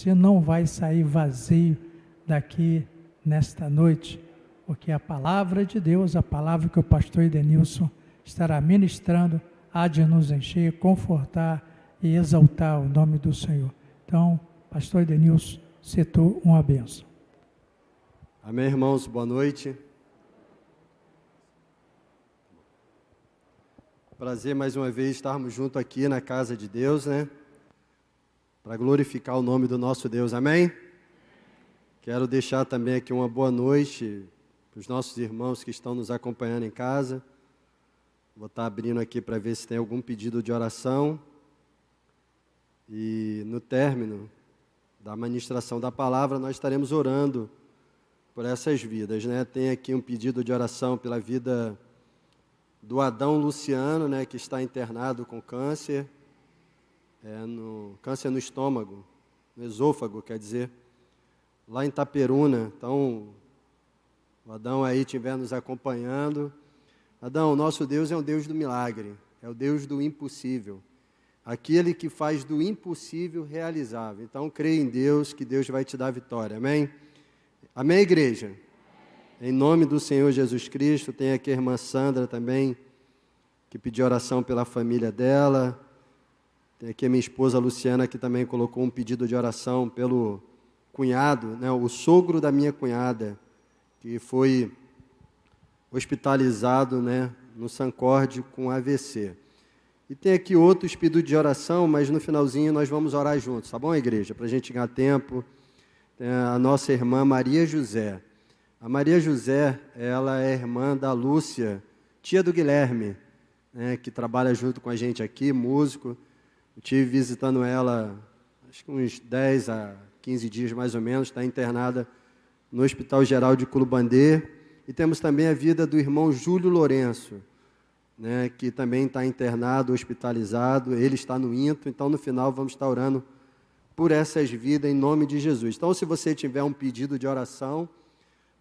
você não vai sair vazio daqui nesta noite, porque a palavra de Deus, a palavra que o pastor Edenilson estará ministrando, há de nos encher, confortar e exaltar o nome do Senhor. Então, pastor Edenilson, citou uma bênção. Amém, irmãos, boa noite. Prazer mais uma vez estarmos juntos aqui na casa de Deus, né? Para glorificar o nome do nosso Deus, amém? Quero deixar também aqui uma boa noite para os nossos irmãos que estão nos acompanhando em casa. Vou estar abrindo aqui para ver se tem algum pedido de oração. E no término da ministração da palavra, nós estaremos orando por essas vidas, né? Tem aqui um pedido de oração pela vida do Adão Luciano, né, que está internado com câncer, câncer no estômago, no esôfago, quer dizer, lá em Itaperuna. Então, o Adão aí estiver nos acompanhando. Adão, nosso Deus é um Deus do milagre, é o Deus do impossível, aquele que faz do impossível realizável. Então, creia em Deus, que Deus vai te dar vitória, amém? Amém, igreja? Em nome do Senhor Jesus Cristo. Tem aqui a irmã Sandra também, que pediu oração pela família dela. Tem aqui a minha esposa Luciana, que também colocou um pedido de oração pelo cunhado, né, o sogro da minha cunhada, que foi hospitalizado, né, no Sancorde com AVC. E tem aqui outros pedidos de oração, mas no finalzinho nós vamos orar juntos, tá bom, igreja? Para a gente ganhar tempo. Tem a nossa irmã Maria José. A Maria José, ela é irmã da Lúcia, tia do Guilherme, né, que trabalha junto com a gente aqui, músico. Eu estive visitando ela, acho que uns 10 a 15 dias mais ou menos, está internada no Hospital Geral de Culubandê. E temos também a vida do irmão Júlio Lourenço, né, que também está internado, hospitalizado. Ele está no INTO, então no final vamos estar orando por essas vidas em nome de Jesus. Então, se você tiver um pedido de oração,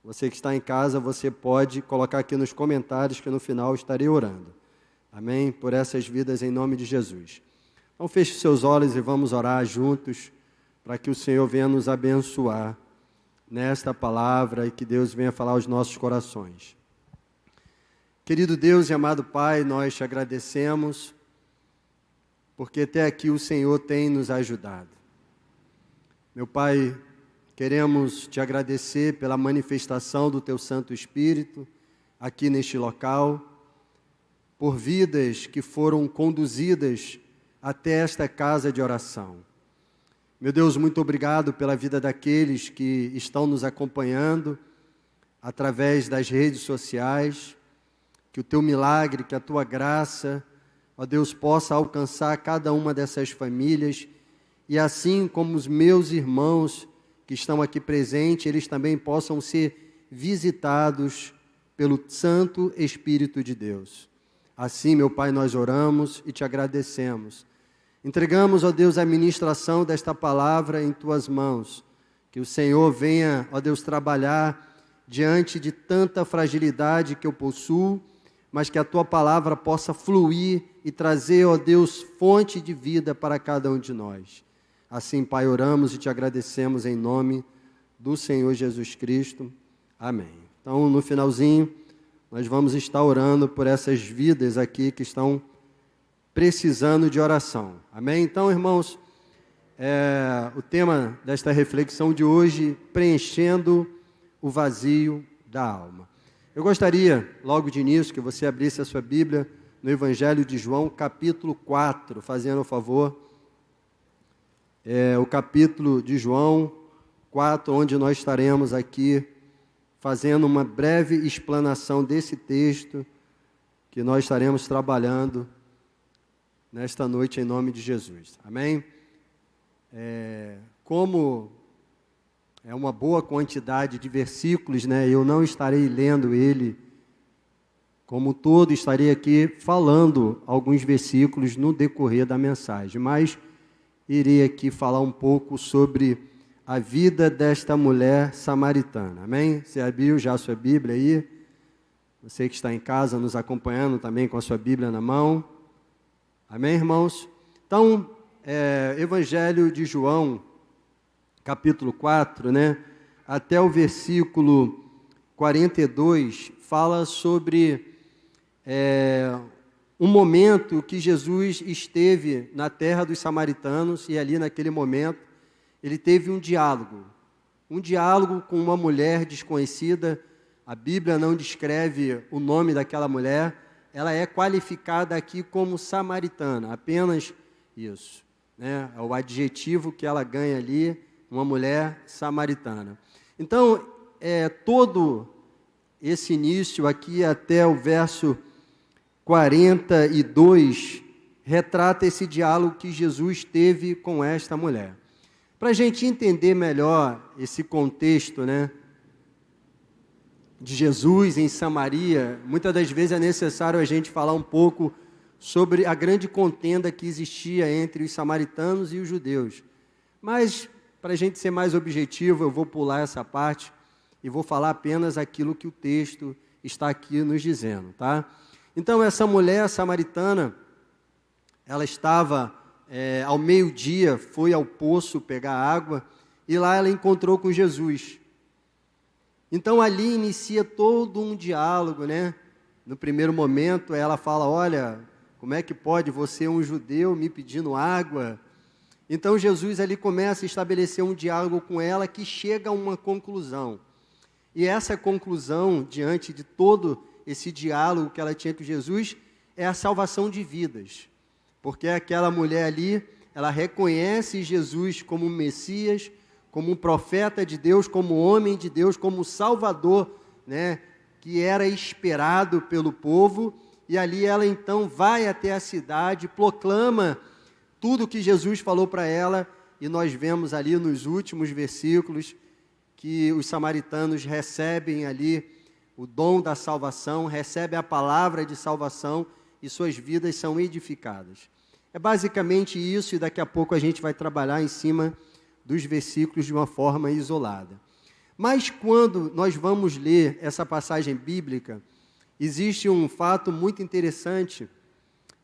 você que está em casa, você pode colocar aqui nos comentários que no final estarei orando. Amém? Por essas vidas em nome de Jesus. Então feche seus olhos e vamos orar juntos para que o Senhor venha nos abençoar nesta palavra e que Deus venha falar aos nossos corações. Querido Deus e amado Pai, nós te agradecemos porque até aqui o Senhor tem nos ajudado. Meu Pai, queremos te agradecer pela manifestação do Teu Santo Espírito aqui neste local, por vidas que foram conduzidas até esta casa de oração. Meu Deus, muito obrigado pela vida daqueles que estão nos acompanhando através das redes sociais, que o Teu milagre, que a Tua graça, ó Deus, possa alcançar cada uma dessas famílias, e assim como os meus irmãos que estão aqui presentes, eles também possam ser visitados pelo Santo Espírito de Deus. Assim, meu Pai, nós oramos e te agradecemos. Entregamos, ó Deus, a ministração desta palavra em Tuas mãos. Que o Senhor venha, ó Deus, trabalhar diante de tanta fragilidade que eu possuo, mas que a Tua palavra possa fluir e trazer, ó Deus, fonte de vida para cada um de nós. Assim, Pai, oramos e te agradecemos em nome do Senhor Jesus Cristo. Amém. Então, no finalzinho, nós vamos estar orando por essas vidas aqui que estão precisando de oração. Amém? Então, irmãos, o tema desta reflexão de hoje, preenchendo o vazio da alma. Eu gostaria, logo de início, que você abrisse a sua Bíblia no Evangelho de João, capítulo 4, fazendo o favor. O capítulo de João 4, onde nós estaremos aqui fazendo uma breve explanação desse texto que nós estaremos trabalhando nesta noite em nome de Jesus. Amém? Como é uma boa quantidade de versículos, né? Eu não estarei lendo ele como todo, estarei aqui falando alguns versículos no decorrer da mensagem, mas irei aqui falar um pouco sobre a vida desta mulher samaritana. Amém? Você abriu já a sua Bíblia aí? Você que está em casa nos acompanhando também com a sua Bíblia na mão. Amém, irmãos? Então, Evangelho de João, capítulo 4, né, até o versículo 42, fala sobre um momento que Jesus esteve na terra dos samaritanos, e ali naquele momento ele teve um diálogo com uma mulher desconhecida. A Bíblia não descreve o nome daquela mulher, ela é qualificada aqui como samaritana, apenas isso, né? É o adjetivo que ela ganha ali, uma mulher samaritana. Então, todo esse início aqui até o verso 42, retrata esse diálogo que Jesus teve com esta mulher. Para a gente entender melhor esse contexto, né, de Jesus em Samaria, muitas das vezes é necessário a gente falar um pouco sobre a grande contenda que existia entre os samaritanos e os judeus. Mas, para a gente ser mais objetivo, eu vou pular essa parte e vou falar apenas aquilo que o texto está aqui nos dizendo, tá? Então, essa mulher samaritana, ela estava ao meio-dia, foi ao poço pegar água, e lá ela encontrou com Jesus. Então, ali inicia todo um diálogo, né? No primeiro momento, ela fala, olha, como é que pode você, um judeu, me pedindo água? Então, Jesus ali começa a estabelecer um diálogo com ela que chega a uma conclusão. E essa conclusão, diante de todo esse diálogo que ela tinha com Jesus, é a salvação de vidas. Porque aquela mulher ali, ela reconhece Jesus como Messias, como um profeta de Deus, como homem de Deus, como Salvador, né, que era esperado pelo povo, e ali ela então vai até a cidade, proclama tudo o que Jesus falou para ela, e nós vemos ali nos últimos versículos que os samaritanos recebem ali o dom da salvação, recebem a palavra de salvação, e suas vidas são edificadas. É basicamente isso, e daqui a pouco a gente vai trabalhar em cima dos versículos de uma forma isolada. Mas quando nós vamos ler essa passagem bíblica, existe um fato muito interessante,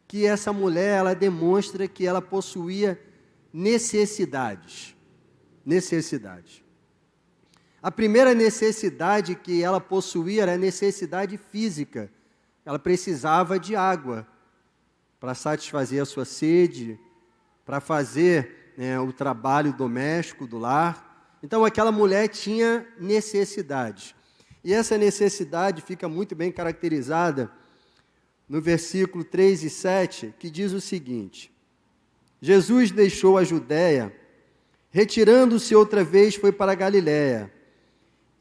que essa mulher, ela demonstra que ela possuía necessidades. A primeira necessidade que ela possuía era a necessidade física. Ela precisava de água para satisfazer a sua sede, para fazer, né, o trabalho doméstico do lar. Então, aquela mulher tinha necessidade. E essa necessidade fica muito bem caracterizada no versículo 3 e 7, que diz o seguinte: Jesus deixou a Judéia, retirando-se outra vez, foi para a Galiléia,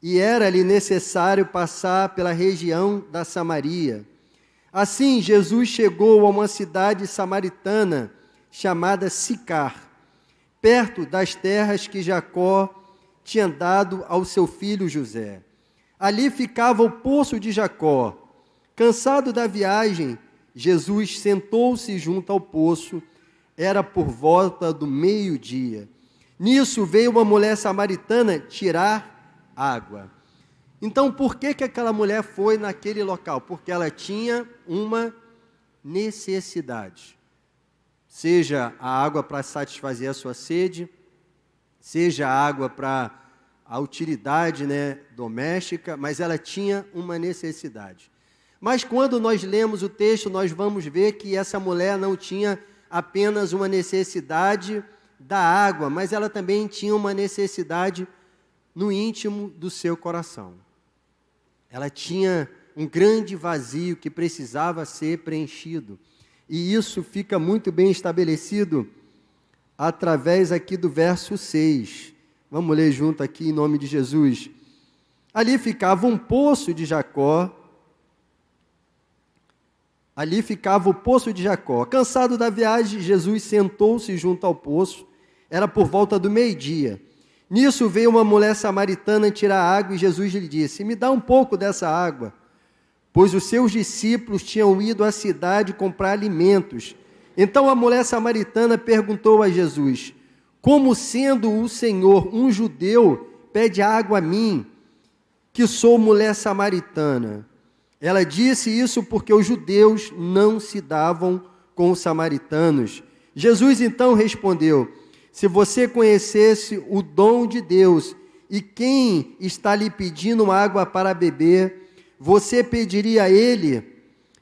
e era-lhe necessário passar pela região da Samaria. Assim, Jesus chegou a uma cidade samaritana chamada Sicar, perto das terras que Jacó tinha dado ao seu filho José. Ali ficava o poço de Jacó. Cansado da viagem, Jesus sentou-se junto ao poço. Era por volta do meio-dia. Nisso veio uma mulher samaritana tirar água. Então, por que aquela mulher foi naquele local? Porque ela tinha uma necessidade. Seja a água para satisfazer a sua sede, seja a água para a utilidade, né, doméstica, mas ela tinha uma necessidade. Mas quando nós lemos o texto, nós vamos ver que essa mulher não tinha apenas uma necessidade da água, mas ela também tinha uma necessidade no íntimo do seu coração. Ela tinha um grande vazio que precisava ser preenchido. E isso fica muito bem estabelecido através aqui do verso 6. Vamos ler junto aqui em nome de Jesus. Ali ficava um poço de Jacó. Ali ficava o poço de Jacó. Cansado da viagem, Jesus sentou-se junto ao poço. Era por volta do meio-dia. Nisso veio uma mulher samaritana tirar água e Jesus lhe disse: me dá um pouco dessa água, pois os seus discípulos tinham ido à cidade comprar alimentos. Então a mulher samaritana perguntou a Jesus: como sendo o Senhor um judeu, pede água a mim, que sou mulher samaritana? Ela disse isso porque os judeus não se davam com os samaritanos. Jesus então respondeu: se você conhecesse o dom de Deus e quem está lhe pedindo água para beber, você pediria a ele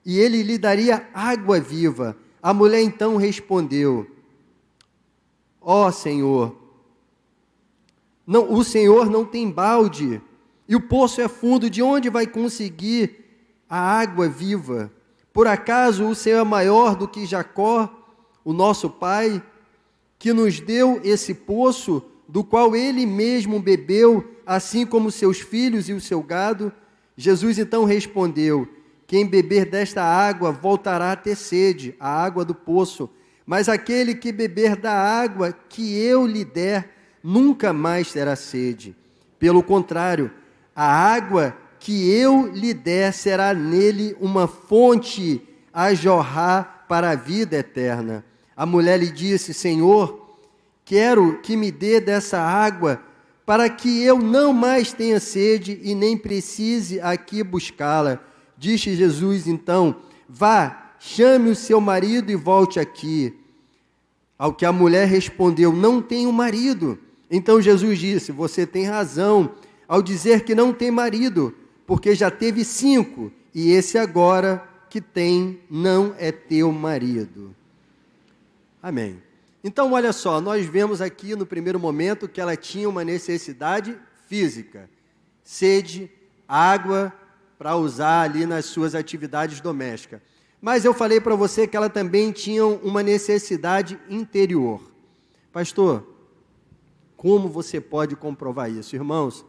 e ele lhe daria água viva. A mulher então respondeu: ó Senhor, o Senhor não tem balde e o poço é fundo, de onde vai conseguir a água viva? Por acaso o Senhor é maior do que Jacó, o nosso pai, que nos deu esse poço, do qual ele mesmo bebeu, assim como seus filhos e o seu gado? Jesus então respondeu: quem beber desta água voltará a ter sede, a água do poço, mas aquele que beber da água que eu lhe der, nunca mais terá sede. Pelo contrário, a água que eu lhe der será nele uma fonte a jorrar para a vida eterna. A mulher lhe disse: Senhor, quero que me dê dessa água, para que eu não mais tenha sede e nem precise aqui buscá-la. Disse Jesus então: vá, chame o seu marido e volte aqui. Ao que a mulher respondeu: não tenho marido. Então Jesus disse: você tem razão ao dizer que não tem marido, porque já teve 5, e esse agora que tem não é teu marido. Amém. Então, olha só, nós vemos aqui no primeiro momento que ela tinha uma necessidade física, sede, água para usar ali nas suas atividades domésticas. Mas eu falei para você que ela também tinha uma necessidade interior. Pastor, como você pode comprovar isso? Irmãos,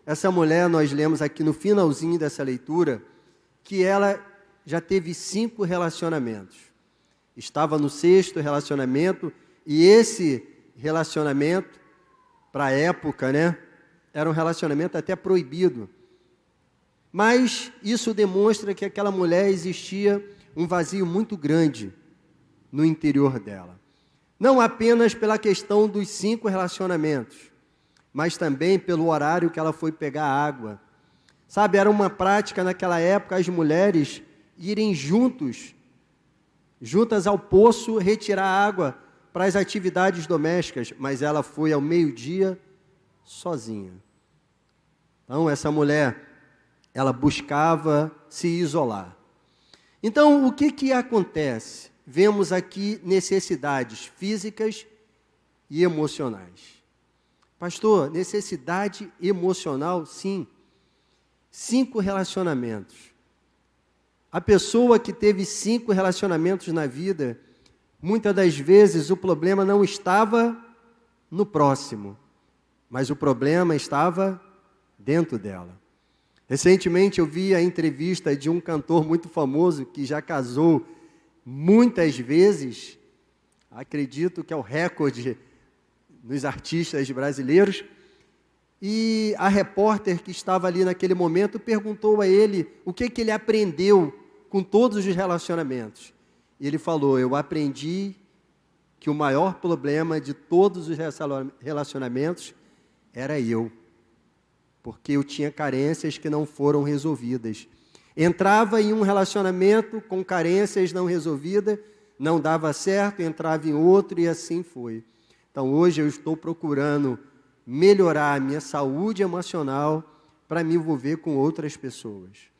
essa mulher, nós lemos aqui no finalzinho dessa leitura, que ela já teve 5 relacionamentos. Estava no 6º relacionamento, e esse relacionamento, para a época, né, era um relacionamento até proibido. Mas isso demonstra que aquela mulher existia um vazio muito grande no interior dela. Não apenas pela questão dos 5 relacionamentos, mas também pelo horário que ela foi pegar água. Sabe, era uma prática naquela época as mulheres irem juntas ao poço retirar água para as atividades domésticas, mas ela foi ao meio-dia sozinha. Então, essa mulher, ela buscava se isolar. Então, o que acontece? Vemos aqui necessidades físicas e emocionais. Pastor, necessidade emocional, sim. 5 relacionamentos. A pessoa que teve 5 relacionamentos na vida, muitas das vezes o problema não estava no próximo, mas o problema estava dentro dela. Recentemente eu vi a entrevista de um cantor muito famoso que já casou muitas vezes, acredito que é o recorde nos artistas brasileiros, e a repórter que estava ali naquele momento perguntou a ele o que ele aprendeu com todos os relacionamentos. E ele falou: eu aprendi que o maior problema de todos os relacionamentos era eu, porque eu tinha carências que não foram resolvidas. Entrava em um relacionamento com carências não resolvidas, não dava certo, entrava em outro e assim foi. Então hoje eu estou procurando melhorar a minha saúde emocional para me envolver com outras pessoas.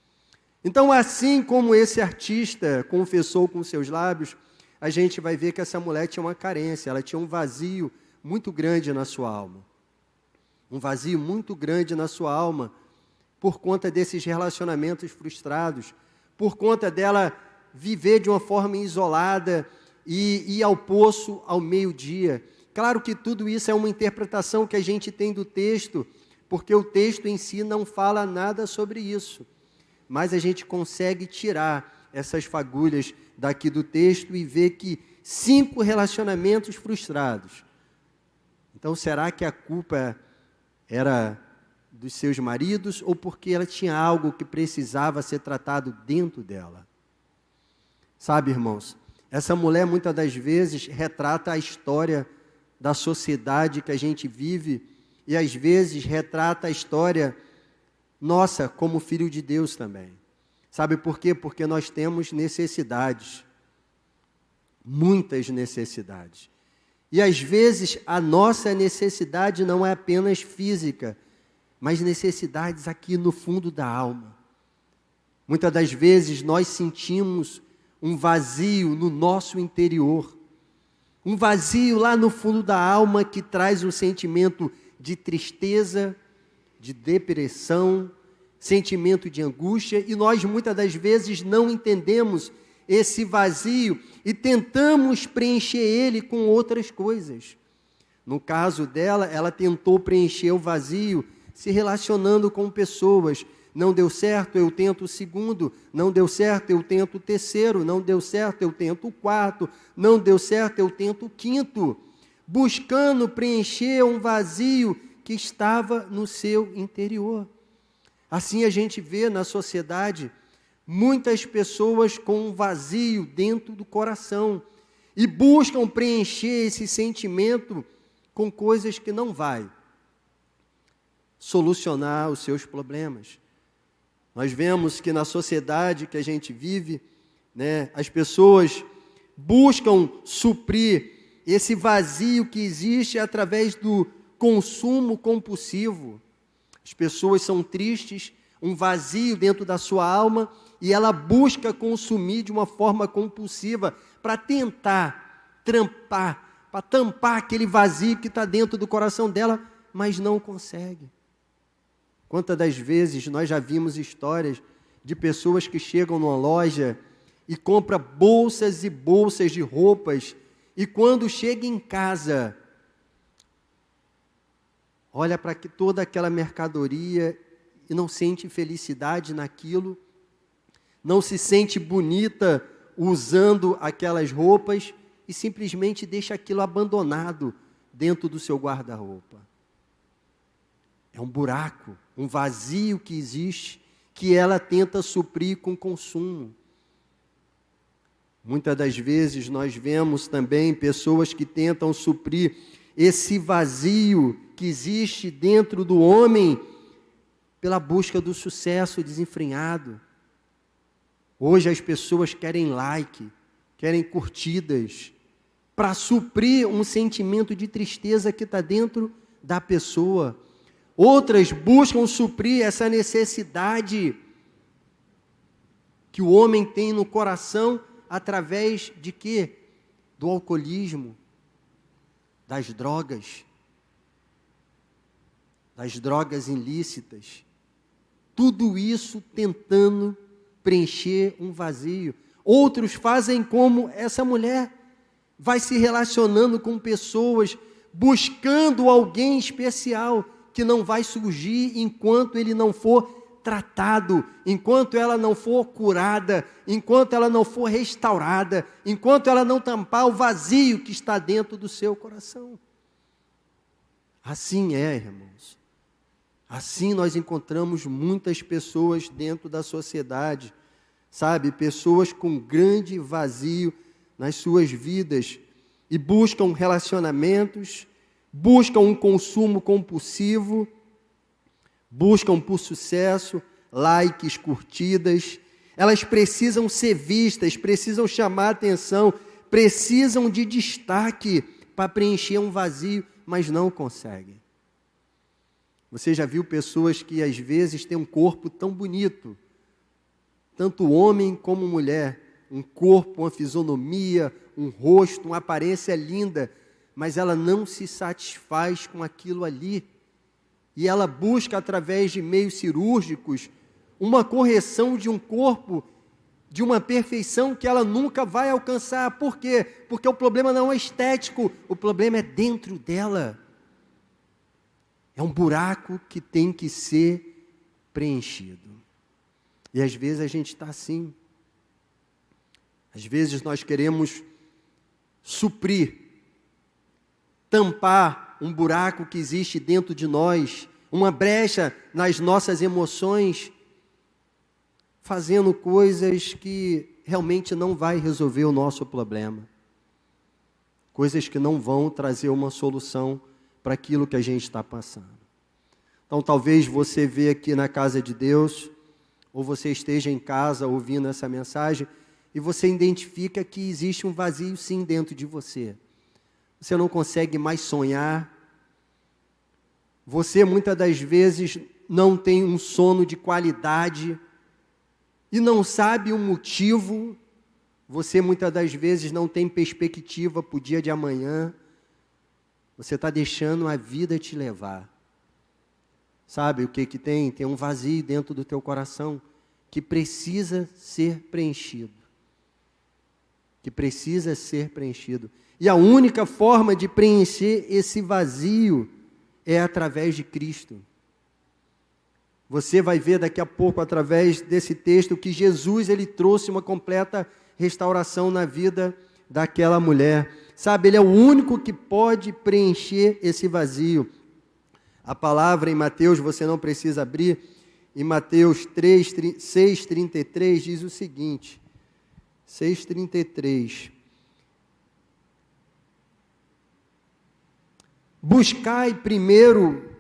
Então, assim como esse artista confessou com seus lábios, a gente vai ver que essa mulher tinha uma carência, ela tinha um vazio muito grande na sua alma. Um vazio muito grande na sua alma, por conta desses relacionamentos frustrados, por conta dela viver de uma forma isolada e ir ao poço ao meio-dia. Claro que tudo isso é uma interpretação que a gente tem do texto, porque o texto em si não fala nada sobre isso. Mas a gente consegue tirar essas fagulhas daqui do texto e ver que 5 relacionamentos frustrados. Então, será que a culpa era dos seus maridos ou porque ela tinha algo que precisava ser tratado dentro dela? Sabe, irmãos, essa mulher muitas das vezes retrata a história da sociedade que a gente vive e às vezes retrata a história nossa como filho de Deus também. Sabe por quê? Porque nós temos necessidades, muitas necessidades. E às vezes a nossa necessidade não é apenas física, mas necessidades aqui no fundo da alma. Muitas das vezes nós sentimos um vazio no nosso interior, um vazio lá no fundo da alma que traz um sentimento de tristeza, de depressão, sentimento de angústia, e nós muitas das vezes não entendemos esse vazio e tentamos preencher ele com outras coisas. No caso dela, ela tentou preencher o vazio se relacionando com pessoas. Não deu certo, eu tento o segundo. Não deu certo, eu tento o terceiro. Não deu certo, eu tento o quarto. Não deu certo, eu tento o quinto. Buscando preencher um vazio que estava no seu interior. Assim a gente vê na sociedade muitas pessoas com um vazio dentro do coração e buscam preencher esse sentimento com coisas que não vai solucionar os seus problemas. Nós vemos que na sociedade que a gente vive, as pessoas buscam suprir esse vazio que existe através do consumo compulsivo. As pessoas são tristes, um vazio dentro da sua alma, e ela busca consumir de uma forma compulsiva para tentar tampar aquele vazio que está dentro do coração dela, mas não consegue. Quantas das vezes nós já vimos histórias de pessoas que chegam numa loja e compram bolsas e bolsas de roupas, e quando chega em casa, olha para toda aquela mercadoria e não sente felicidade naquilo, não se sente bonita usando aquelas roupas e simplesmente deixa aquilo abandonado dentro do seu guarda-roupa. É um buraco, um vazio que existe, que ela tenta suprir com consumo. Muitas das vezes nós vemos também pessoas que tentam suprir esse vazio que existe dentro do homem pela busca do sucesso desenfreado. Hoje as pessoas querem like, querem curtidas, para suprir um sentimento de tristeza que está dentro da pessoa. Outras buscam suprir essa necessidade que o homem tem no coração através de quê? Do alcoolismo, das drogas ilícitas. Tudo isso tentando preencher um vazio. Outros fazem como essa mulher, vai se relacionando com pessoas, buscando alguém especial, que não vai surgir enquanto ele não for tratado, enquanto ela não for curada, enquanto ela não for restaurada, enquanto ela não tampar o vazio que está dentro do seu coração. Assim é, irmãos. Assim nós encontramos muitas pessoas dentro da sociedade, sabe? Pessoas com grande vazio nas suas vidas e buscam relacionamentos, buscam um consumo compulsivo, buscam por sucesso, likes, curtidas. Elas precisam ser vistas, precisam chamar atenção, precisam de destaque para preencher um vazio, mas não conseguem. Você já viu pessoas que às vezes têm um corpo tão bonito, tanto homem como mulher, um corpo, uma fisionomia, um rosto, uma aparência linda, mas ela não se satisfaz com aquilo ali, e ela busca através de meios cirúrgicos uma correção de um corpo, de uma perfeição que ela nunca vai alcançar. Por quê? Porque o problema não é estético, o problema é dentro dela. É um buraco que tem que ser preenchido. E às vezes a gente está assim. Às vezes nós queremos suprir, tampar um buraco que existe dentro de nós, uma brecha nas nossas emoções, fazendo coisas que realmente não vai resolver o nosso problema. Coisas que não vão trazer uma solução para aquilo que a gente está passando. Então, talvez você veja aqui na casa de Deus, ou você esteja em casa ouvindo essa mensagem, e você identifica que existe um vazio sim dentro de você. você não consegue mais sonhar, você muitas das vezes não tem um sono de qualidade e não sabe o motivo, você muitas das vezes não tem perspectiva para o dia de amanhã, você está deixando a vida te levar. Sabe o que que tem? Tem um vazio dentro do teu coração que precisa ser preenchido. Que precisa ser preenchido. E a única forma de preencher esse vazio é através de Cristo. Você vai ver daqui a pouco, através desse texto, que Jesus ele trouxe uma completa restauração na vida daquela mulher. Sabe, ele é o único que pode preencher esse vazio. A palavra em Mateus, você não precisa abrir, em Mateus 6,33 diz o seguinte, 6,33. Buscai primeiro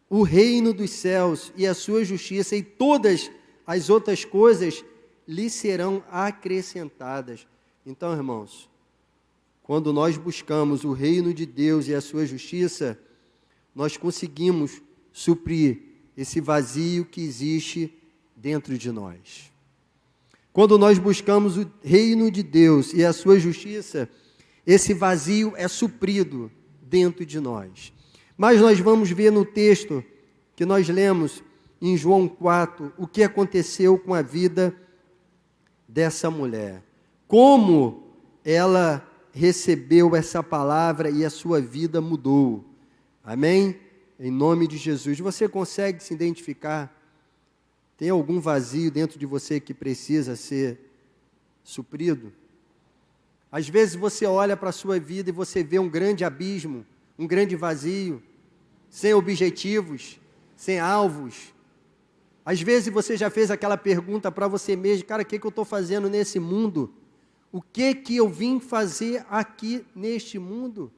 o reino dos céus e a sua justiça, e todas as outras coisas lhe serão acrescentadas. Então, irmãos, quando nós buscamos o reino de Deus e a sua justiça, nós conseguimos suprir esse vazio que existe dentro de nós. Quando nós buscamos o reino de Deus e a sua justiça, esse vazio é suprido dentro de nós. Mas nós vamos ver no texto que nós lemos em João 4, o que aconteceu com a vida dessa mulher. Como ela recebeu essa palavra e a sua vida mudou. Amém? Em nome de Jesus. Você consegue se identificar? Tem algum vazio dentro de você que precisa ser suprido? Às vezes você olha para a sua vida e você vê um grande abismo, um grande vazio, sem objetivos, sem alvos. Às vezes você já fez aquela pergunta para você mesmo, cara, o que eu estou fazendo nesse mundo? O que eu vim fazer aqui neste mundo?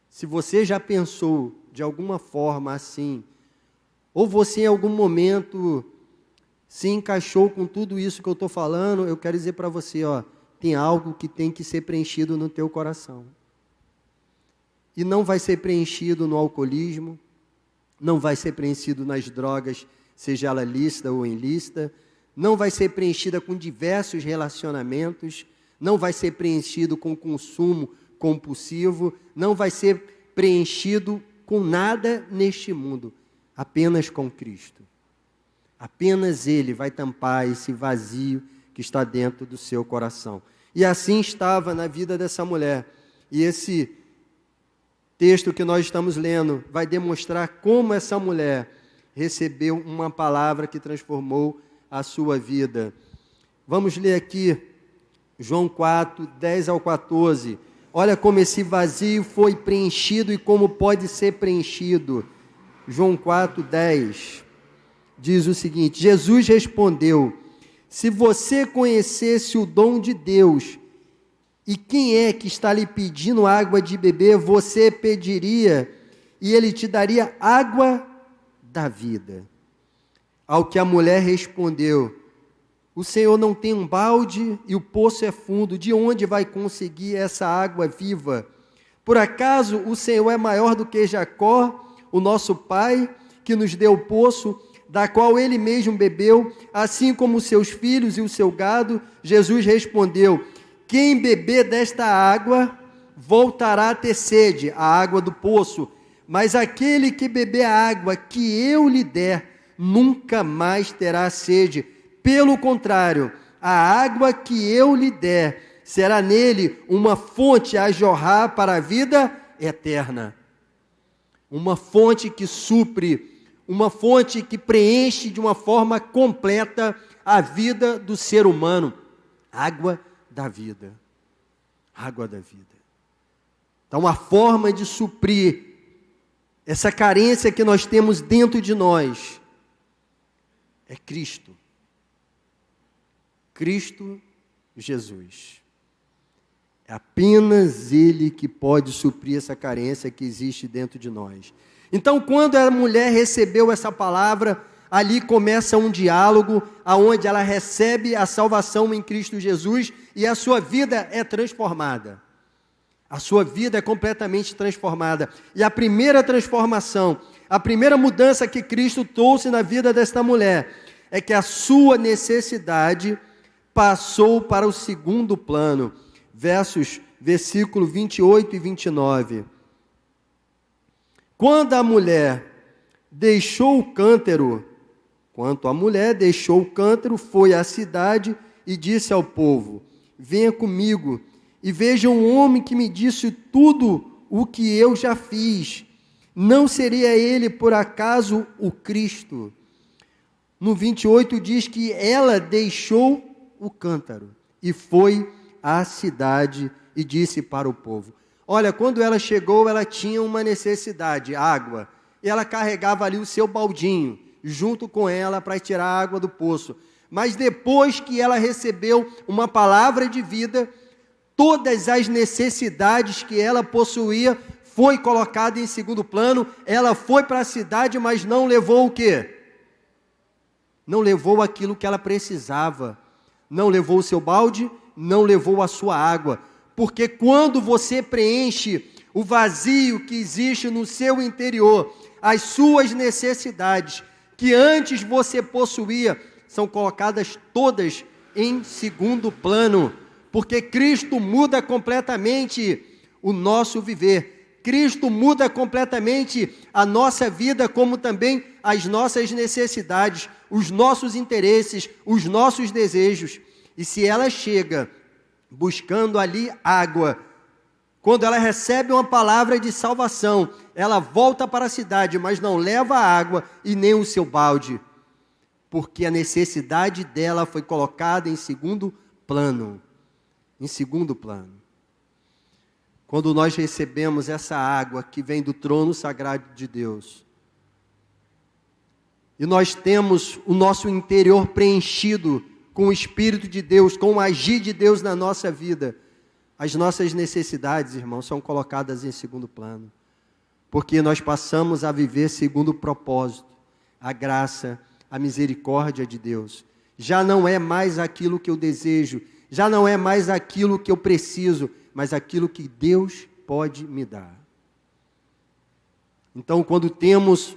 Se você já pensou de alguma forma assim, ou você em algum momento se encaixou com tudo isso que eu estou falando, eu quero dizer para você, tem algo que tem que ser preenchido no teu coração. E não vai ser preenchido no alcoolismo, não vai ser preenchido nas drogas, seja ela lícita ou ilícita, não vai ser preenchida com diversos relacionamentos, não vai ser preenchido com consumo compulsivo, não vai ser preenchido com nada neste mundo, apenas com Cristo. Apenas Ele vai tampar esse vazio que está dentro do seu coração. E assim estava na vida dessa mulher. E esse texto que nós estamos lendo vai demonstrar como essa mulher recebeu uma palavra que transformou a sua vida. Vamos ler aqui João 4, 10 ao 14. Olha como esse vazio foi preenchido e como pode ser preenchido. João 4, 10 diz o seguinte: Jesus respondeu: se você conhecesse o dom de Deus e quem é que está lhe pedindo água de beber, você pediria e ele te daria água da vida. Ao que a mulher respondeu: o Senhor não tem um balde e o poço é fundo, de onde vai conseguir essa água viva? Por acaso o Senhor é maior do que Jacó, o nosso pai, que nos deu o poço, da qual ele mesmo bebeu, assim como os seus filhos e o seu gado? Jesus respondeu: quem beber desta água voltará a ter sede, a água do poço, mas aquele que beber a água que eu lhe der, nunca mais terá sede. Pelo contrário, a água que eu lhe der será nele uma fonte a jorrar para a vida eterna. Uma fonte que supre, uma fonte que preenche de uma forma completa a vida do ser humano. Água da vida. Água da vida. Então, a forma de suprir essa carência que nós temos dentro de nós é Cristo. Cristo Jesus. É apenas Ele que pode suprir essa carência que existe dentro de nós. Então, quando a mulher recebeu essa palavra, ali começa um diálogo, onde ela recebe a salvação em Cristo Jesus e a sua vida é transformada. A sua vida é completamente transformada. E a primeira transformação, a primeira mudança que Cristo trouxe na vida desta mulher, é que a sua necessidade passou para o segundo plano. Versículo 28 e 29. Quando a mulher deixou o cântaro, foi à cidade e disse ao povo: venha comigo e veja um homem que me disse tudo o que eu já fiz. Não seria ele, por acaso, o Cristo? No 28 diz que ela deixou o cântaro e foi à cidade e disse para o povo. Olha, quando ela chegou, ela tinha uma necessidade, água. E ela carregava ali o seu baldinho, junto com ela, para tirar a água do poço. Mas depois que ela recebeu uma palavra de vida, todas as necessidades que ela possuía foi colocada em segundo plano. Ela foi para a cidade, mas não levou o quê? Não levou aquilo que ela precisava. Não levou o seu balde, não levou a sua água. Porque quando você preenche o vazio que existe no seu interior, as suas necessidades, que antes você possuía, são colocadas todas em segundo plano. Porque Cristo muda completamente o nosso viver. Cristo muda completamente a nossa vida, como também as nossas necessidades, os nossos interesses, os nossos desejos. E se ela chega buscando ali água, quando ela recebe uma palavra de salvação, ela volta para a cidade, mas não leva a água e nem o seu balde, porque a necessidade dela foi colocada em segundo plano. Em segundo plano. Quando nós recebemos essa água que vem do trono sagrado de Deus, e nós temos o nosso interior preenchido com o Espírito de Deus, com o agir de Deus na nossa vida, as nossas necessidades, irmãos, são colocadas em segundo plano, porque nós passamos a viver segundo o propósito, a graça, a misericórdia de Deus. Já não é mais aquilo que eu desejo, já não é mais aquilo que eu preciso, mas aquilo que Deus pode me dar. Então, quando temos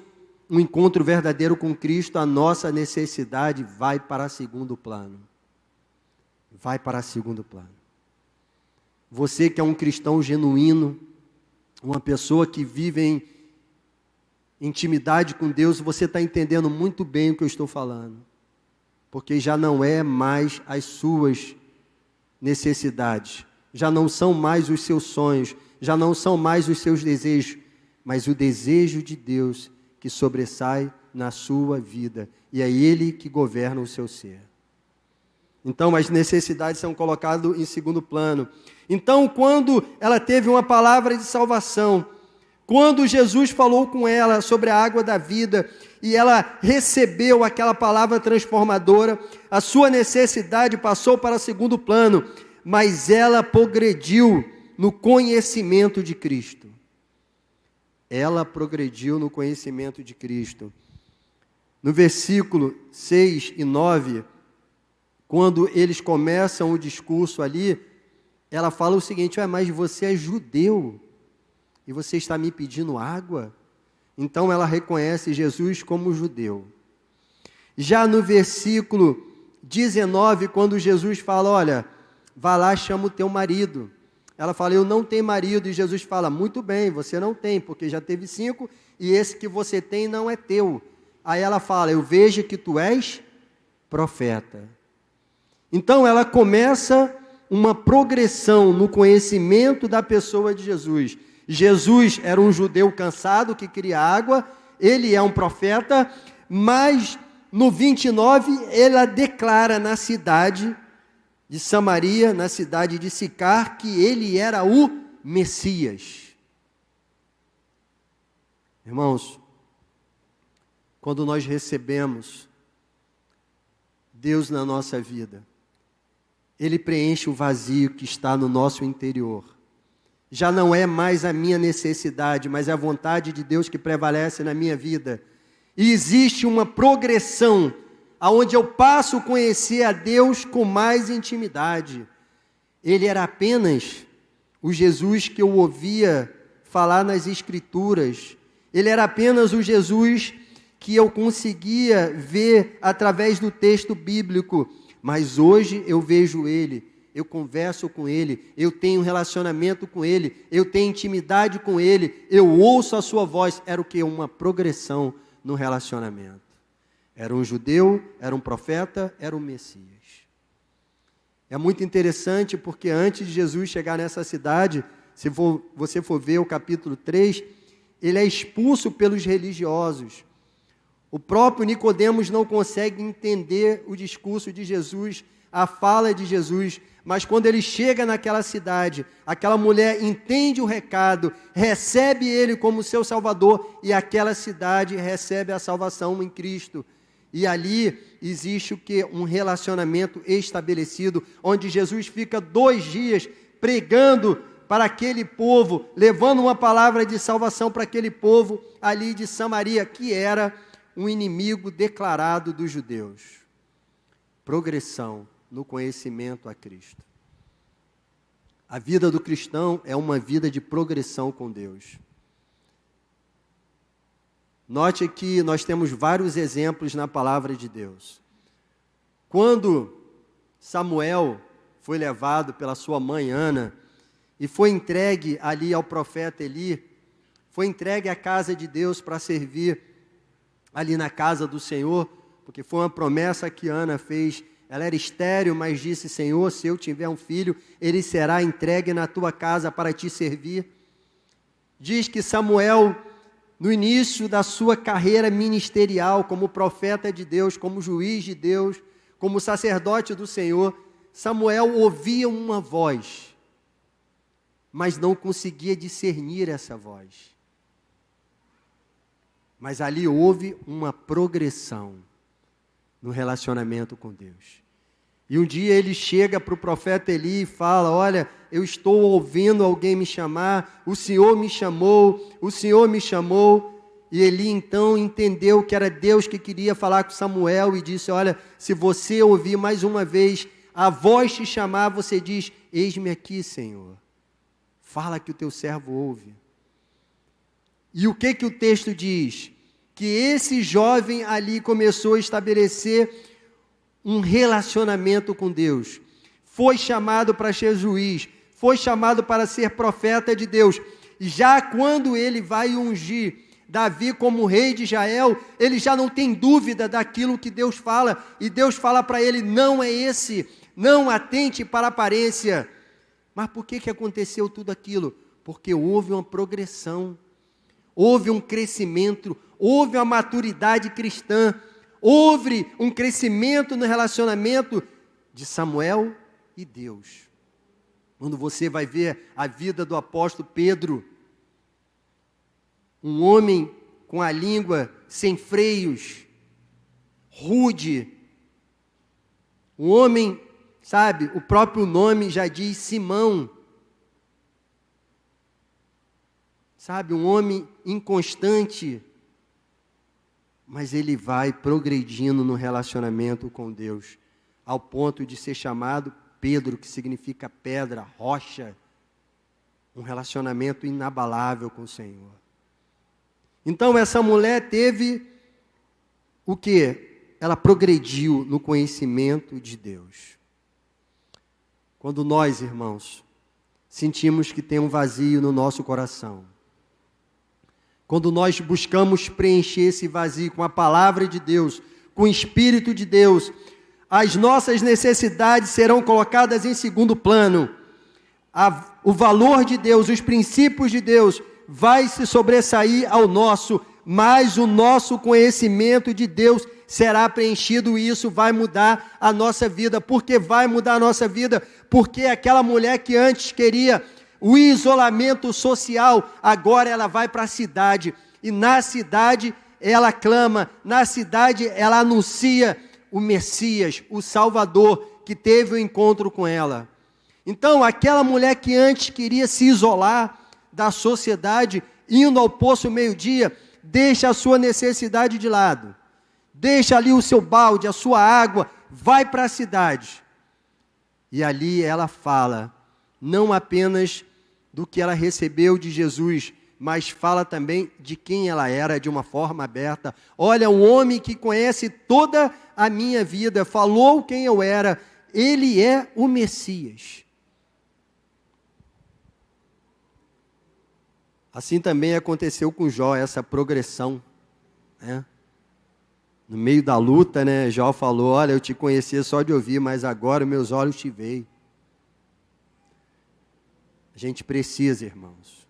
um encontro verdadeiro com Cristo, a nossa necessidade vai para segundo plano. Vai para segundo plano. Você que é um cristão genuíno, uma pessoa que vive em intimidade com Deus, você está entendendo muito bem o que eu estou falando. Porque já não é mais as suas necessidades, já não são mais os seus sonhos, já não são mais os seus desejos, mas o desejo de Deus que sobressai na sua vida, e é Ele que governa o seu ser. Então as necessidades são colocadas em segundo plano. Então, quando ela teve uma palavra de salvação, quando Jesus falou com ela sobre a água da vida, e ela recebeu aquela palavra transformadora, a sua necessidade passou para segundo plano, mas ela progrediu no conhecimento de Cristo. Ela progrediu no conhecimento de Cristo. No versículo 6 e 9, quando eles começam o discurso ali, ela fala o seguinte: mas você é judeu e você está me pedindo água? Então ela reconhece Jesus como judeu. Já no versículo 19, quando Jesus fala: olha, vá lá, chama o teu marido. Ela fala: eu não tenho marido. E Jesus fala: muito bem, você não tem, porque já teve 5 e esse que você tem não é teu. Aí ela fala: eu vejo que tu és profeta. Então ela começa uma progressão no conhecimento da pessoa de Jesus. Jesus era um judeu cansado que queria água, ele é um profeta, mas no 29 ela declara na cidade de Samaria, na cidade de Sicar, que ele era o Messias. Irmãos, quando nós recebemos Deus na nossa vida, Ele preenche o vazio que está no nosso interior. Já não é mais a minha necessidade, mas é a vontade de Deus que prevalece na minha vida. E existe uma progressão, onde eu passo a conhecer a Deus com mais intimidade. Ele era apenas o Jesus que eu ouvia falar nas Escrituras. Ele era apenas o Jesus que eu conseguia ver através do texto bíblico. Mas hoje eu vejo Ele, eu converso com Ele, eu tenho relacionamento com Ele, eu tenho intimidade com Ele, eu ouço a sua voz. Era o que? Uma progressão no relacionamento. Era um judeu, era um profeta, era um Messias. É muito interessante porque antes de Jesus chegar nessa cidade, se você for ver o capítulo 3, ele é expulso pelos religiosos. O próprio Nicodemos não consegue entender o discurso de Jesus, a fala de Jesus, mas quando ele chega naquela cidade, aquela mulher entende o recado, recebe ele como seu Salvador, e aquela cidade recebe a salvação em Cristo. E ali existe o quê? Um relacionamento estabelecido, onde Jesus fica 2 dias pregando para aquele povo, levando uma palavra de salvação para aquele povo ali de Samaria, que era um inimigo declarado dos judeus. Progressão no conhecimento a Cristo. A vida do cristão é uma vida de progressão com Deus. Note que nós temos vários exemplos na palavra de Deus. Quando Samuel foi levado pela sua mãe Ana e foi entregue ali ao profeta Eli, foi entregue à casa de Deus para servir ali na casa do Senhor, porque foi uma promessa que Ana fez. Ela era estéril, mas disse: Senhor, se eu tiver um filho, ele será entregue na tua casa para te servir. Diz que Samuel, no início da sua carreira ministerial, como profeta de Deus, como juiz de Deus, como sacerdote do Senhor, Samuel ouvia uma voz, mas não conseguia discernir essa voz. Mas ali houve uma progressão no relacionamento com Deus. E um dia ele chega para o profeta Eli e fala: olha, eu estou ouvindo alguém me chamar, o Senhor me chamou, o Senhor me chamou. E Eli então entendeu que era Deus que queria falar com Samuel e disse: olha, se você ouvir mais uma vez a voz te chamar, você diz: eis-me aqui, Senhor. Fala que o teu servo ouve. E o que o texto diz? Que esse jovem ali começou a estabelecer um relacionamento com Deus. Foi chamado para ser juiz, foi chamado para ser profeta de Deus. Já quando ele vai ungir Davi como rei de Israel, ele já não tem dúvida daquilo que Deus fala. E Deus fala para ele: não é esse, não atente para a aparência. Mas por que aconteceu tudo aquilo? Porque houve uma progressão, houve um crescimento, houve uma maturidade cristã, houve um crescimento no relacionamento de Samuel e Deus. Quando você vai ver a vida do apóstolo Pedro, um homem com a língua sem freios, rude, um homem, sabe, o próprio nome já diz Simão, sabe, um homem inconstante, mas ele vai progredindo no relacionamento com Deus, ao ponto de ser chamado Pedro, que significa pedra, rocha, um relacionamento inabalável com o Senhor. Então essa mulher teve o quê? Ela progrediu no conhecimento de Deus. Quando nós, irmãos, sentimos que tem um vazio no nosso coração, quando nós buscamos preencher esse vazio com a palavra de Deus, com o Espírito de Deus, as nossas necessidades serão colocadas em segundo plano. O valor de Deus, os princípios de Deus, vai se sobressair ao nosso, mas o nosso conhecimento de Deus será preenchido e isso vai mudar a nossa vida. Por que vai mudar a nossa vida? Porque aquela mulher que antes queria o isolamento social, agora ela vai para a cidade, e na cidade ela clama, na cidade ela anuncia o Messias, o Salvador, que teve o encontro com ela. Então, aquela mulher que antes queria se isolar da sociedade, indo ao poço meio-dia, deixa a sua necessidade de lado, deixa ali o seu balde, a sua água, vai para a cidade. E ali ela fala, não apenas do que ela recebeu de Jesus, mas fala também de quem ela era de uma forma aberta. Olha, um homem que conhece toda a minha vida, falou quem eu era, ele é o Messias. Assim também aconteceu com Jó, essa progressão, né? No meio da luta, né, Jó falou, olha, eu te conhecia só de ouvir, mas agora meus olhos te veem. A gente precisa, irmãos,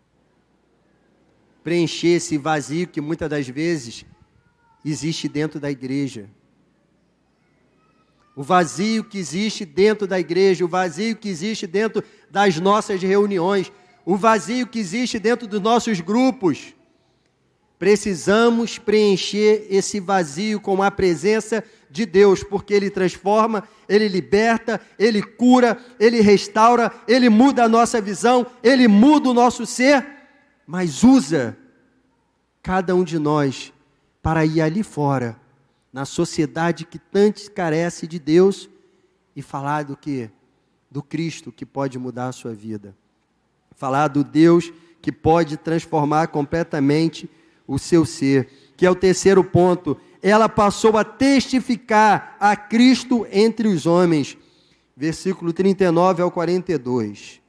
preencher esse vazio que muitas das vezes existe dentro da igreja. O vazio que existe dentro da igreja, o vazio que existe dentro das nossas reuniões, o vazio que existe dentro dos nossos grupos. Precisamos preencher esse vazio com a presença de Deus, porque Ele transforma, Ele liberta, Ele cura, Ele restaura, Ele muda a nossa visão, Ele muda o nosso ser, mas usa cada um de nós para ir ali fora, na sociedade que tanto carece de Deus, e falar do quê? Do Cristo que pode mudar a sua vida. Falar do Deus que pode transformar completamente o seu ser, que é o terceiro ponto. Ela passou a testificar a Cristo entre os homens. Versículo 39 ao 42.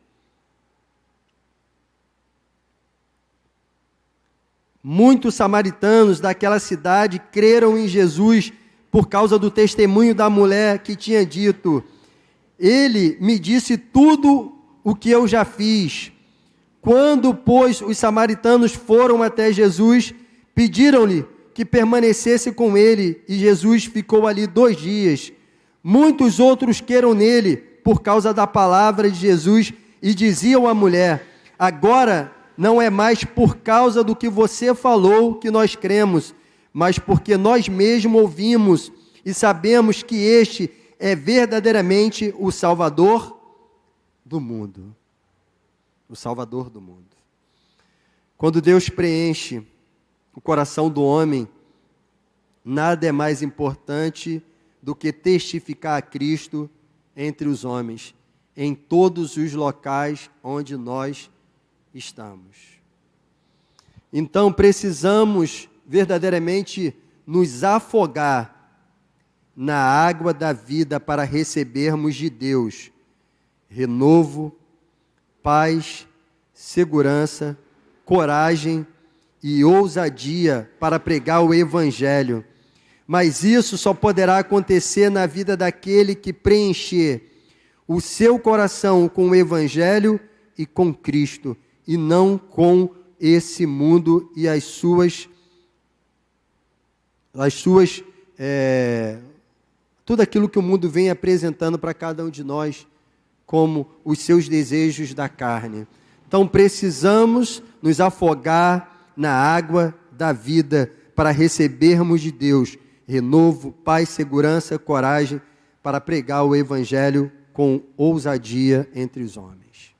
Muitos samaritanos daquela cidade creram em Jesus por causa do testemunho da mulher que tinha dito, ele me disse tudo o que eu já fiz. Quando, pois, os samaritanos foram até Jesus, pediram-lhe que permanecesse com ele, e Jesus ficou ali 2 dias. Muitos outros creram nele por causa da palavra de Jesus e diziam à mulher, agora não é mais por causa do que você falou que nós cremos, mas porque nós mesmos ouvimos e sabemos que este é verdadeiramente o Salvador do mundo. O Salvador do mundo. Quando Deus preenche o coração do homem, nada é mais importante do que testificar a Cristo entre os homens, em todos os locais onde nós estamos. Então precisamos verdadeiramente nos afogar na água da vida para recebermos de Deus renovo, paz, segurança, coragem e ousadia para pregar o Evangelho. Mas isso só poderá acontecer na vida daquele que preencher o seu coração com o Evangelho e com Cristo, e não com esse mundo e as suas tudo aquilo que o mundo vem apresentando para cada um de nós como os seus desejos da carne. Então precisamos nos afogar na água da vida para recebermos de Deus renovo, paz, segurança, coragem para pregar o Evangelho com ousadia entre os homens.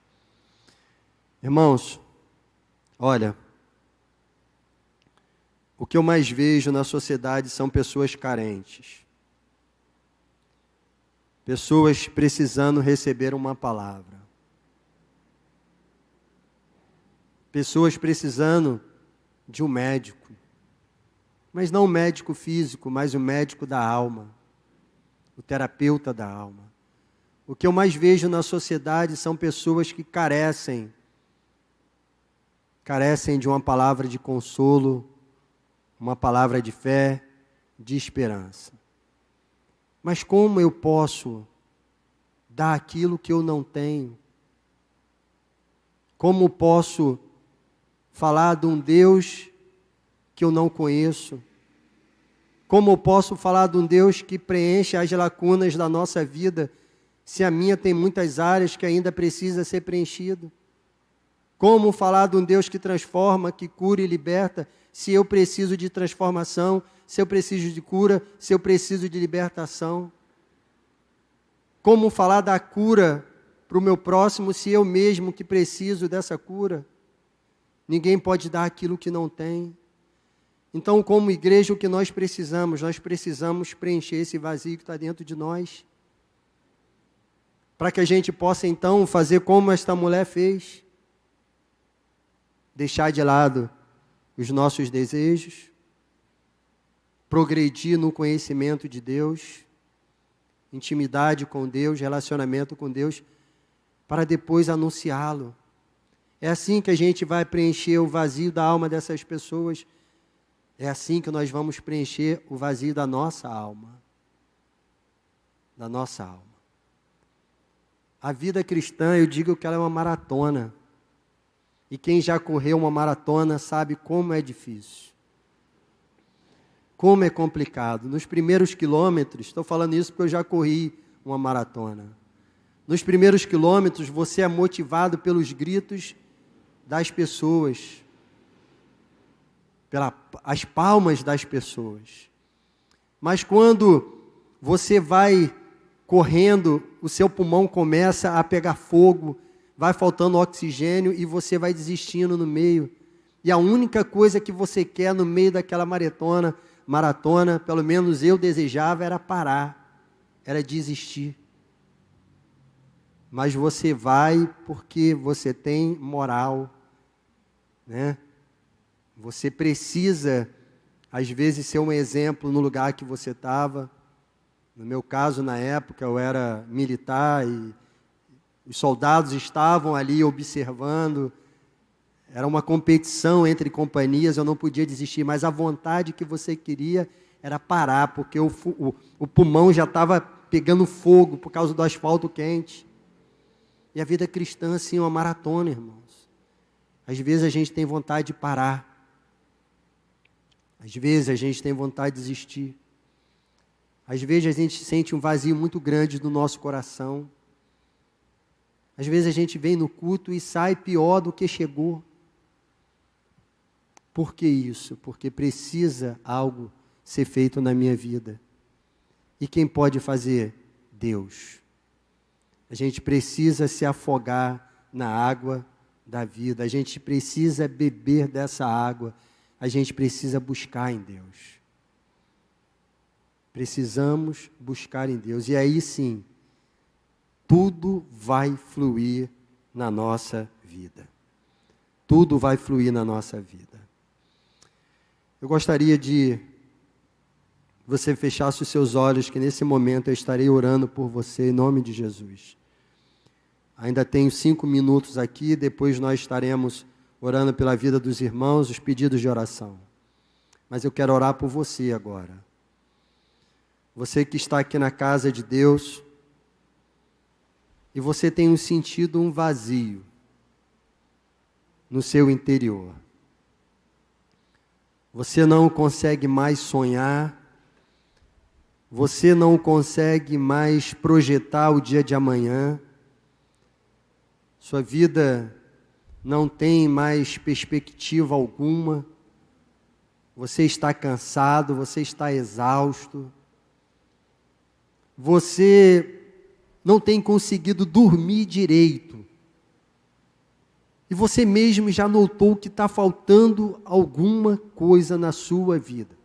Irmãos, olha, o que eu mais vejo na sociedade são pessoas carentes. Pessoas precisando receber uma palavra. Pessoas precisando de um médico. Mas não o médico físico, mas o médico da alma. O terapeuta da alma. O que eu mais vejo na sociedade são pessoas que carecem de uma palavra de consolo, uma palavra de fé, de esperança. Mas como eu posso dar aquilo que eu não tenho? Como posso falar de um Deus que eu não conheço? Como eu posso falar de um Deus que preenche as lacunas da nossa vida, se a minha tem muitas áreas que ainda precisa ser preenchido? Como falar de um Deus que transforma, que cura e liberta, se eu preciso de transformação, se eu preciso de cura, se eu preciso de libertação? Como falar da cura para o meu próximo, se eu mesmo que preciso dessa cura? Ninguém pode dar aquilo que não tem. Então, como igreja, o que nós precisamos? Nós precisamos preencher esse vazio que está dentro de nós, para que a gente possa, então, fazer como esta mulher fez. deixar de lado os nossos desejos, progredir no conhecimento de Deus, intimidade com Deus, relacionamento com Deus, para depois anunciá-lo. É assim que a gente vai preencher o vazio da alma dessas pessoas. É assim que nós vamos preencher o vazio da nossa alma. Da nossa alma. A vida cristã, eu digo que ela é uma maratona. E quem já correu uma maratona sabe como é difícil. Como é complicado. Nos primeiros quilômetros, estou falando isso porque eu já corri uma maratona. Nos primeiros quilômetros, você é motivado pelos gritos das pessoas, pelas palmas das pessoas. Mas quando você vai correndo, o seu pulmão começa a pegar fogo, vai faltando oxigênio e você vai desistindo no meio. E a única coisa que você quer no meio daquela maratona, pelo menos eu desejava, era parar, era desistir. Mas você vai porque você tem moral, né? Você precisa, às vezes, ser um exemplo no lugar que você estava. No meu caso, na época, eu era militar e os soldados estavam ali observando. Era uma competição entre companhias, eu não podia desistir, mas a vontade que você queria era parar, porque o pulmão já estava pegando fogo por causa do asfalto quente. E a vida cristã, assim, é uma maratona, irmãos. Às vezes a gente tem vontade de parar. Às vezes a gente tem vontade de desistir. Às vezes a gente sente um vazio muito grande no nosso coração. Às vezes a gente vem no culto e sai pior do que chegou. Por que isso? Porque precisa algo ser feito na minha vida. E quem pode fazer? Deus. A gente precisa se afogar na água da vida. A gente precisa beber dessa água. A gente precisa buscar em Deus. Precisamos buscar em Deus. E aí sim, tudo vai fluir na nossa vida. Tudo vai fluir na nossa vida. Eu gostaria de você fechasse os seus olhos, que nesse momento eu estarei orando por você, em nome de Jesus. Ainda tenho 5 minutos aqui, depois nós estaremos orando pela vida dos irmãos, os pedidos de oração. Mas eu quero orar por você agora. Você que está aqui na casa de Deus, e você tem sentido um vazio no seu interior. Você não consegue mais sonhar, você não consegue mais projetar o dia de amanhã, sua vida não tem mais perspectiva alguma, você está cansado, você está exausto, você não tem conseguido dormir direito, e você mesmo já notou que está faltando alguma coisa na sua vida.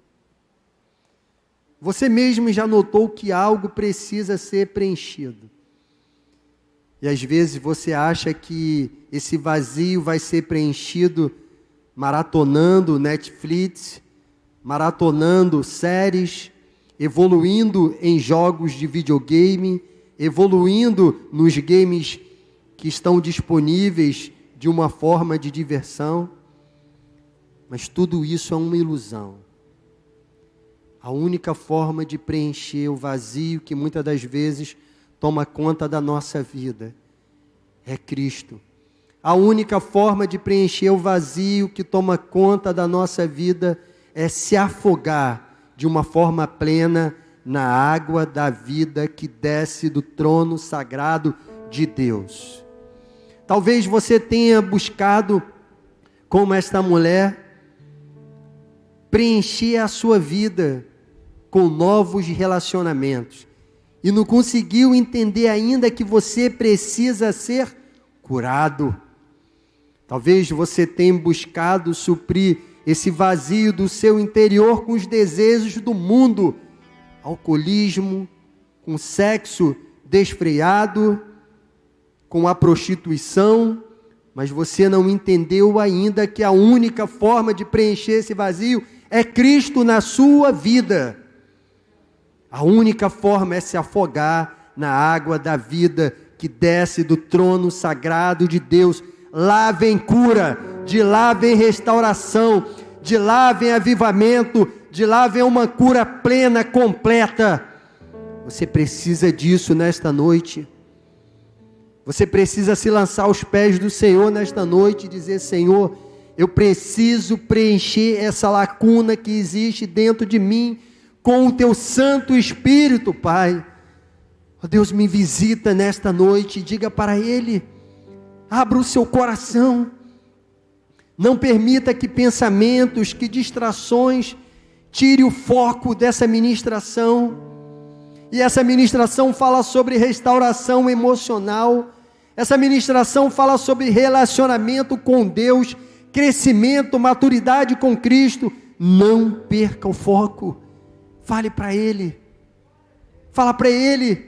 Você mesmo já notou que algo precisa ser preenchido. E às vezes você acha que esse vazio vai ser preenchido maratonando Netflix, maratonando séries, evoluindo em jogos de videogame, evoluindo nos games que estão disponíveis de uma forma de diversão. Mas tudo isso é uma ilusão. A única forma de preencher o vazio que muitas das vezes toma conta da nossa vida é Cristo. A única forma de preencher o vazio que toma conta da nossa vida é se afogar de uma forma plena na água da vida que desce do trono sagrado de Deus. Talvez você tenha buscado, como esta mulher, preencher a sua vida com novos relacionamentos. E não conseguiu entender ainda que você precisa ser curado. Talvez você tenha buscado suprir esse vazio do seu interior com os desejos do mundo, alcoolismo, com sexo desfreado, com a prostituição, mas você não entendeu ainda que a única forma de preencher esse vazio é Cristo na sua vida. A única forma é se afogar na água da vida que desce do trono sagrado de Deus. Lá vem cura, de lá vem restauração, de lá vem avivamento, de lá vem uma cura plena, completa. Você precisa disso nesta noite. Você precisa se lançar aos pés do Senhor nesta noite e dizer: Senhor, eu preciso preencher essa lacuna que existe dentro de mim com o Teu Santo Espírito, Pai. Ó Deus, me visita nesta noite e diga para Ele, abra o seu coração, não permita que pensamentos, que distrações tire o foco dessa ministração. E essa ministração fala sobre restauração emocional, essa ministração fala sobre relacionamento com Deus, crescimento, maturidade com Cristo. Não perca o foco, fale para Ele, fala para Ele,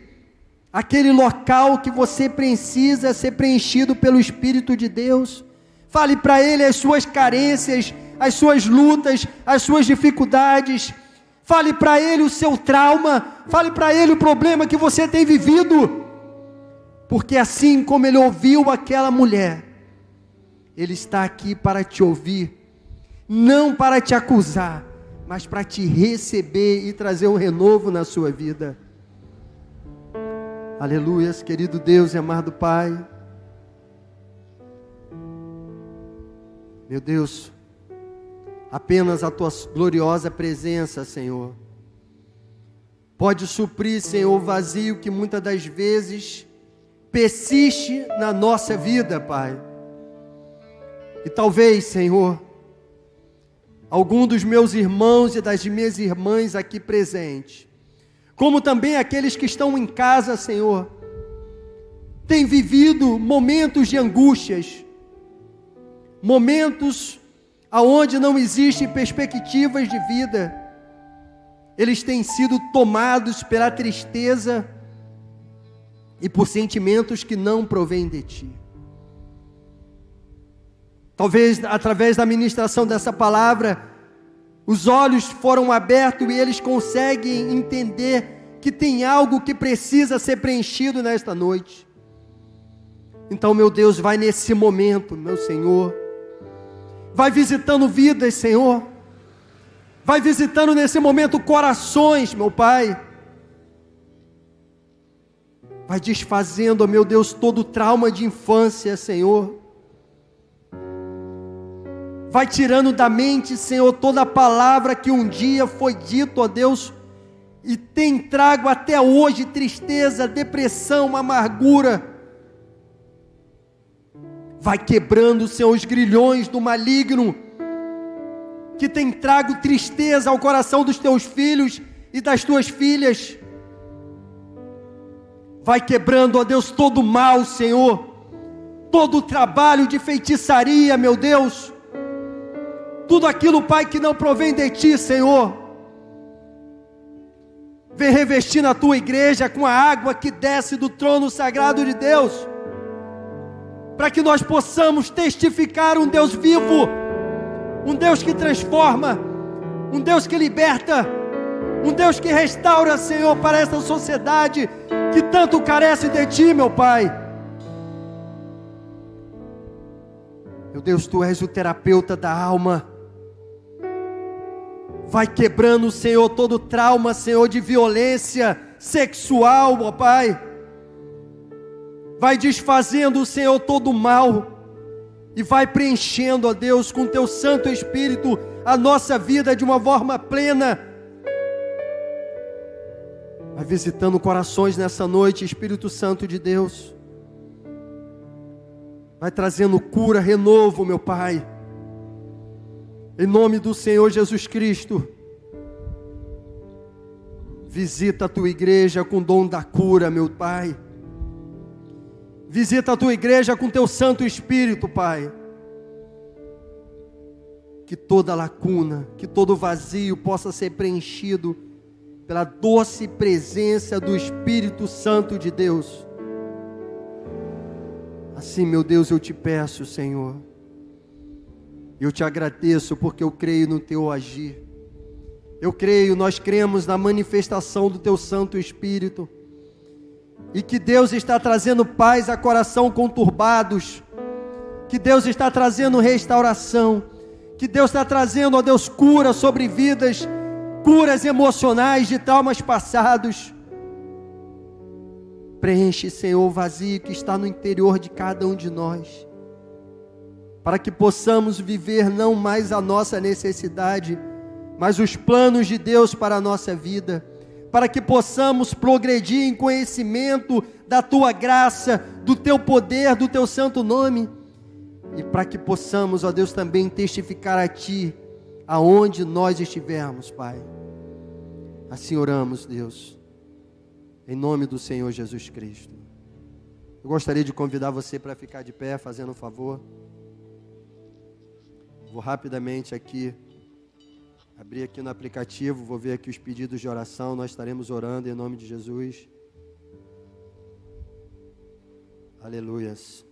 aquele local que você precisa ser preenchido pelo Espírito de Deus. Fale para Ele as suas carências, as suas lutas, as suas dificuldades. Fale para Ele o seu trauma, fale para Ele o problema que você tem vivido, porque assim como Ele ouviu aquela mulher, Ele está aqui para te ouvir, não para te acusar, mas para te receber e trazer um renovo na sua vida. Aleluias, querido Deus e amado Pai. Meu Deus, apenas a Tua gloriosa presença, Senhor, pode suprir, Senhor, o vazio que muitas das vezes persiste na nossa vida, Pai. E talvez, Senhor, algum dos meus irmãos e das minhas irmãs aqui presentes, como também aqueles que estão em casa, Senhor, têm vivido momentos de angústias, momentos aonde não existem perspectivas de vida. Eles têm sido tomados pela tristeza e por sentimentos que não provêm de Ti. Talvez através da ministração dessa palavra, os olhos foram abertos e eles conseguem entender que tem algo que precisa ser preenchido nesta noite. Então, meu Deus, vai nesse momento, meu Senhor, vai visitando vidas, Senhor, vai visitando nesse momento corações, meu Pai, vai desfazendo, meu Deus, todo o trauma de infância, Senhor, vai tirando da mente, Senhor, toda a palavra que um dia foi dito, ó Deus, e tem trago até hoje tristeza, depressão, amargura. Vai quebrando, Senhor, os grilhões do maligno, que tem trago tristeza ao coração dos Teus filhos e das Tuas filhas. Vai quebrando, ó Deus, todo o mal, Senhor, todo o trabalho de feitiçaria, meu Deus, tudo aquilo, Pai, que não provém de Ti, Senhor. Vem revestir na Tua igreja com a água que desce do trono sagrado de Deus, para que nós possamos testificar um Deus vivo, um Deus que transforma, um Deus que liberta, um Deus que restaura, Senhor, para essa sociedade que tanto carece de Ti, meu Pai. Meu Deus, Tu és o terapeuta da alma. Vai quebrando, Senhor, todo trauma, Senhor, de violência sexual, ó Pai. Vai desfazendo, Senhor, todo o mal. E vai preenchendo, ó Deus, com Teu Santo Espírito, a nossa vida de uma forma plena. Vai visitando corações nessa noite, Espírito Santo de Deus. Vai trazendo cura, renovo, meu Pai. Em nome do Senhor Jesus Cristo. Visita a Tua igreja com o dom da cura, meu Pai. Visita a Tua igreja com Teu Santo Espírito, Pai. Que toda lacuna, que todo vazio possa ser preenchido pela doce presença do Espírito Santo de Deus. Assim, meu Deus, eu te peço, Senhor, eu te agradeço porque eu creio no teu agir. Eu creio, nós cremos na manifestação do teu Santo Espírito. E que Deus está trazendo paz a coração conturbados. Que Deus está trazendo restauração. Que Deus está trazendo, ó Deus, cura sobre vidas, curas emocionais de traumas passados. Preenche, Senhor, o vazio que está no interior de cada um de nós, para que possamos viver não mais a nossa necessidade, mas os planos de Deus para a nossa vida, para que possamos progredir em conhecimento da Tua graça, do Teu poder, do Teu santo nome, e para que possamos, ó Deus, também testificar a Ti, aonde nós estivermos, Pai. Assim oramos, Deus, em nome do Senhor Jesus Cristo. Eu gostaria de convidar você para ficar de pé, fazendo um favor. Vou rapidamente aqui, abrir aqui no aplicativo, vou ver aqui os pedidos de oração, nós estaremos orando em nome de Jesus. Aleluias.